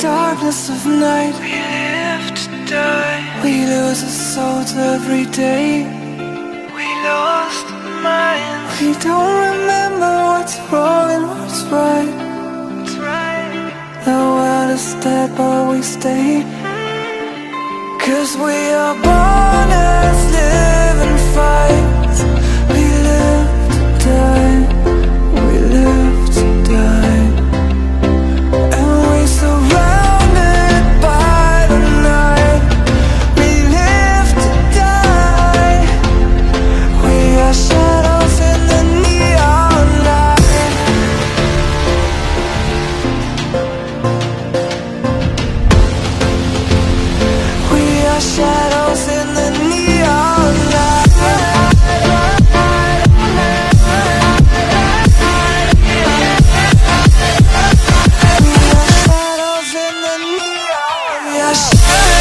darkness of night. We live to die. We lose our souls every day. We lost our minds. We don't remember what's wrong and what's right. That's right. The world is dead but we stay, 'cause we are born as living fights. We live to die. We live to die. And we're surrounded by the night. We live to die. We are shadows in the neon light. We are shadows in the neon light. We are shadows in the neon. We are shadows.